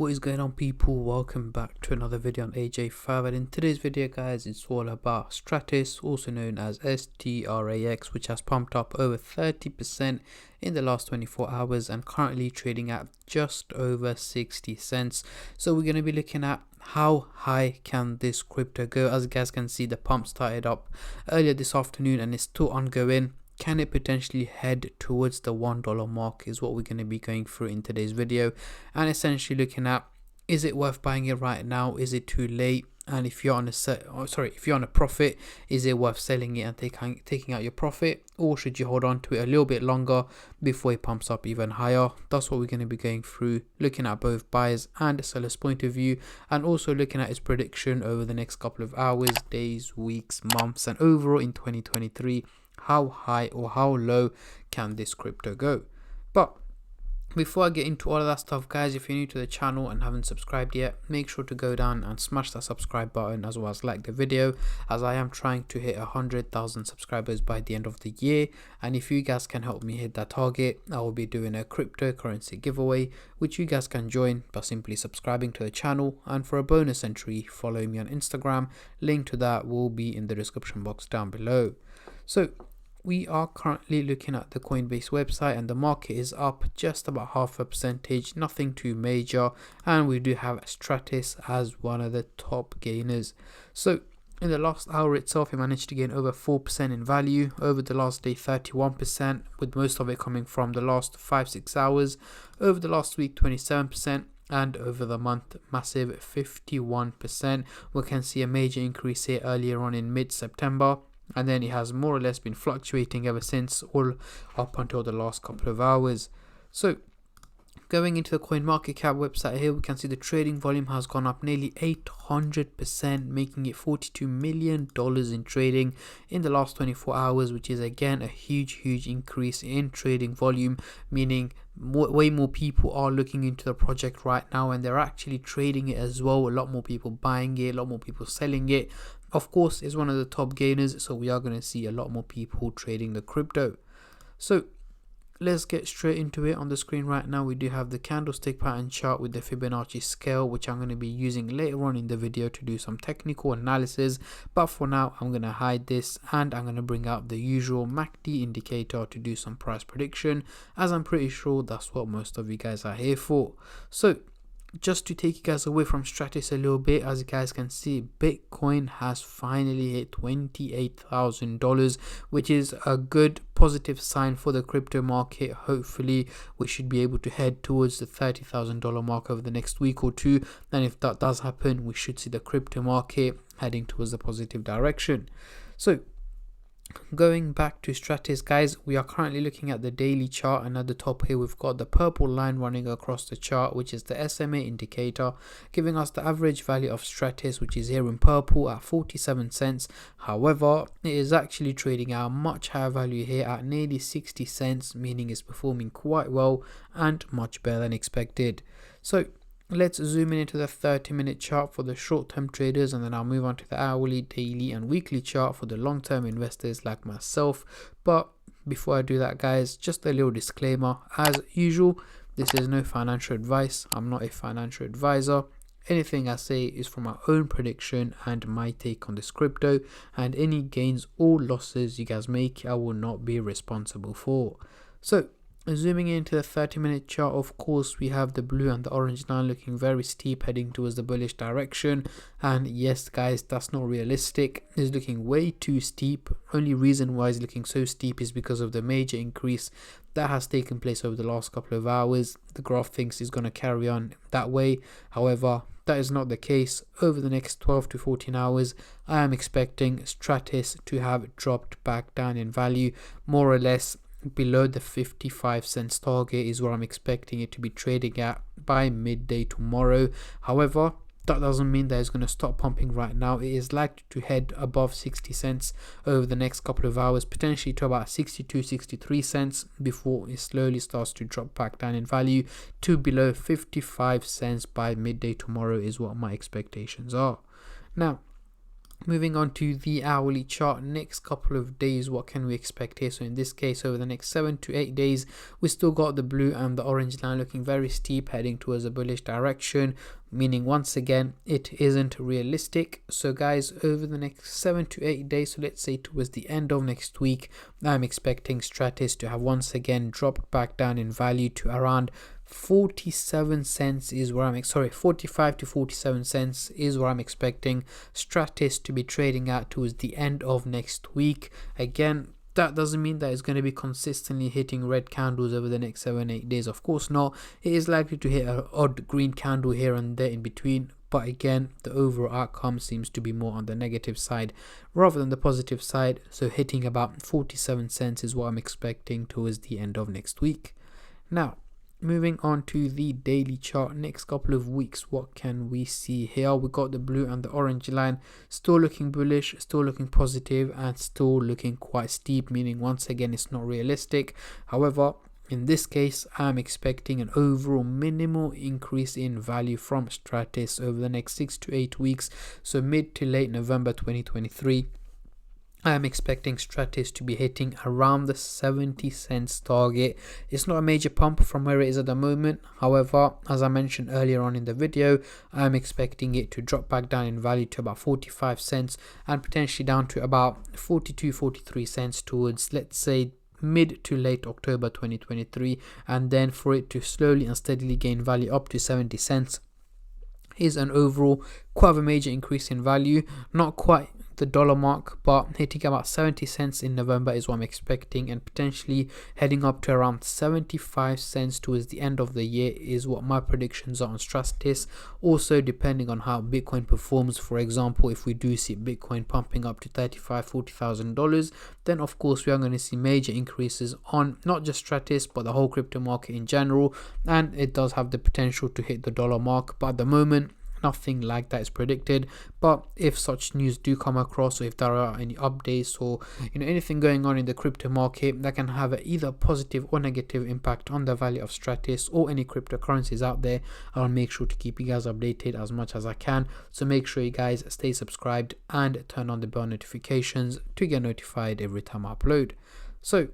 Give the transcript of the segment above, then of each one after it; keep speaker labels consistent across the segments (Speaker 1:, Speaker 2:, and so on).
Speaker 1: What is going on, people? Welcome back to another video on AJ5, and in today's video guys, it's all about Stratis, also known as STRAX, which has pumped up over 30% in the last 24 hours and currently trading at just over 60 cents. So we're going to be looking at how high can this crypto go. As you guys can see, the pump started up earlier this afternoon and it's still ongoing. Can it potentially head towards the $1 mark is what we're going to be going through in today's video, and essentially looking at, is it worth buying it right now? Is it too late? And if you're on a profit, is it worth selling it and taking out your profit, or should you hold on to it a little bit longer before it pumps up even higher? That's what we're going to be going through, looking at both buyers and sellers point of view, and also looking at its prediction over the next couple of hours, days, weeks, months, and overall in 2023. How high or how low can this crypto go? But before I get into all of that stuff, guys, if you're new to the channel and haven't subscribed yet, make sure to go down and smash that subscribe button, as well as like the video, as I am trying to hit 100,000 subscribers by the end of the year. And if you guys can help me hit that target, I will be doing a cryptocurrency giveaway, which you guys can join by simply subscribing to the channel, and for a bonus entry, follow me on Instagram. Link to that will be in the description box down below. So we are currently looking at the Coinbase website, and the market is up just about 0.5%, nothing too major, and we do have Stratis as one of the top gainers. So in the last hour itself, it managed to gain over 4% in value. Over the last day, 31%, with most of it coming from the last 5-6 hours. Over the last week, 27%. And over the month, massive 51%. We can see a major increase here earlier on in mid-September, and then it has more or less been fluctuating ever since, all up until the last couple of hours. So going into the CoinMarketCap website here, we can see the trading volume has gone up nearly 800%, making it $42 million in trading in the last 24 hours, which is again a huge increase in trading volume, meaning way more people are looking into the project right now, and they're actually trading it as well. A lot more people buying it, a lot more people selling it. Of course, it's one of the top gainers, so we are going to see a lot more people trading the crypto. So let's get straight into it. On the screen right now, we do have the candlestick pattern chart with the Fibonacci scale, which I'm going to be using later on in the video to do some technical analysis. But for now, I'm going to hide this, and I'm going to bring out the usual MACD indicator to do some price prediction, as I'm pretty sure that's what most of you guys are here for. So just to take you guys away from Stratis a little bit, as you guys can see, Bitcoin has finally hit $28,000, which is a good positive sign for the crypto market. Hopefully we should be able to head towards the $30,000 mark over the next week or two, and if that does happen, we should see the crypto market heading towards the positive direction. So going back to Stratis, guys, we are currently looking at the daily chart, and at the top here we've got the purple line running across the chart, which is the SMA indicator, giving us the average value of Stratis, which is here in purple at 47 cents. However, it is actually trading at a much higher value here at nearly 60 cents, meaning it's performing quite well and much better than expected. So let's zoom in into the 30-minute chart for the short-term traders, and then I'll move on to the hourly, daily, and weekly chart for the long-term investors like myself. But before I do that, guys, just a little disclaimer. As usual, this is no financial advice. I'm not a financial advisor. Anything I say is from my own prediction and my take on this crypto, and any gains or losses you guys make, I will not be responsible for. So zooming into the 30-minute chart, of course, we have the blue and the orange line looking very steep, heading towards the bullish direction. And yes, guys, that's not realistic. It's looking way too steep. Only reason why it's looking so steep is because of the major increase that has taken place over the last couple of hours. The graph thinks it's going to carry on that way. However, that is not the case. Over the next 12 to 14 hours, I am expecting Stratis to have dropped back down in value, more or less below the 55 cents target is where I'm expecting it to be trading at by midday tomorrow. However, that doesn't mean that it's going to stop pumping right now. It is likely to head above 60 cents over the next couple of hours, potentially to about 62-63 cents before it slowly starts to drop back down in value to below 55 cents by midday tomorrow is what my expectations are. Now, Moving on to the hourly chart, next couple of days, what can we expect here? So in this case, over the next 7 to 8 days, we still got the blue and the orange line looking very steep, heading towards a bullish direction, meaning once again it isn't realistic. So guys, over the next 7 to 8 days, so let's say towards the end of next week, I'm expecting Stratis to have once again dropped back down in value to around 47 cents is where I'm 45 to 47 cents is where I'm expecting Stratis to be trading at towards the end of next week. Again, that doesn't mean that it's going to be consistently hitting red candles over the next 7-8 days. Of course not. It is likely to hit an odd green candle here and there in between, but again, the overall outcome seems to be more on the negative side rather than the positive side. So hitting about 47 cents is what I'm expecting towards the end of next week. Now, moving on to the daily chart, next couple of weeks, what can we see here? We got the blue and the orange line still looking bullish, still looking positive, and still looking quite steep, meaning once again it's not realistic. However, in this case, I'm expecting an overall minimal increase in value from Stratis over the next 6 to 8 weeks, so mid to late November 2023. I am expecting Stratis to be hitting around the 70 cents target. It's not a major pump from where it is at the moment. However, as I mentioned earlier on in the video, I am expecting it to drop back down in value to about 45 cents and potentially down to about 42-43 cents towards, let's say, mid to late October 2023, and then for it to slowly and steadily gain value up to 70 cents is an overall quite of a major increase in value. Not quite the dollar mark, but hitting about 70 cents in November is what I'm expecting, and potentially heading up to around 75 cents towards the end of the year is what my predictions are on Stratis. Also, depending on how Bitcoin performs, for example, if we do see Bitcoin pumping up to $35,000-$40,000, then of course we are going to see major increases on not just Stratis but the whole crypto market in general, and it does have the potential to hit the dollar mark. But at the moment, nothing like that is predicted. But if such news do come across, or if there are any updates or anything going on in the crypto market that can have either positive or negative impact on the value of Stratis or any cryptocurrencies out there, I'll make sure to keep you guys updated as much as I can. So make sure you guys stay subscribed and turn on the bell notifications to get notified every time I upload. So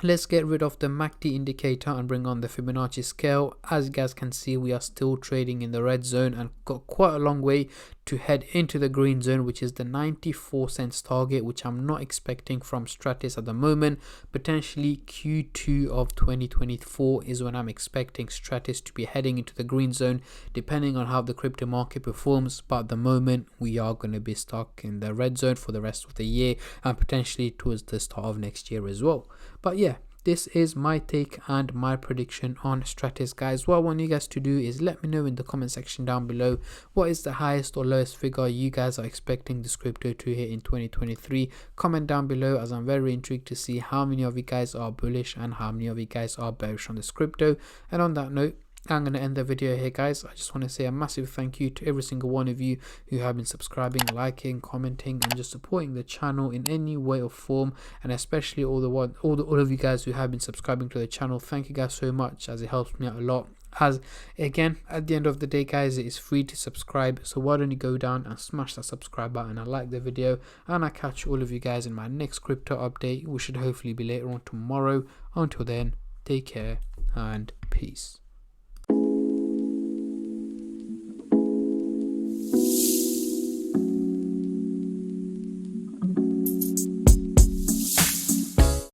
Speaker 1: let's get rid of the MACD indicator and bring on the Fibonacci scale. As you guys can see, we are still trading in the red zone and got quite a long way to head into the green zone, which is the 94 cents target, which I'm not expecting from Stratis at the moment. Potentially Q2 of 2024 is when I'm expecting Stratis to be heading into the green zone, depending on how the crypto market performs. But at the moment, we are going to be stuck in the red zone for the rest of the year and potentially towards the start of next year as well. But yeah, this is my take and my prediction on Stratis, guys. What I want you guys to do is let me know in the comment section down below what is the highest or lowest figure you guys are expecting this crypto to hit in 2023. Comment down below, as I'm very intrigued to see how many of you guys are bullish and how many of you guys are bearish on this crypto. And on that note, I'm going to end the video here, guys. I just want to say a massive thank you to every single one of you who have been subscribing, liking, commenting, and just supporting the channel in any way or form, and especially all of you guys who have been subscribing to the channel. Thank you guys so much, as it helps me out a lot. As again, at the end of the day, guys, it is free to subscribe, so why don't you go down and smash that subscribe button and like the video, and I'll catch all of you guys in my next crypto update, which should hopefully be later on tomorrow. Until then, take care and peace.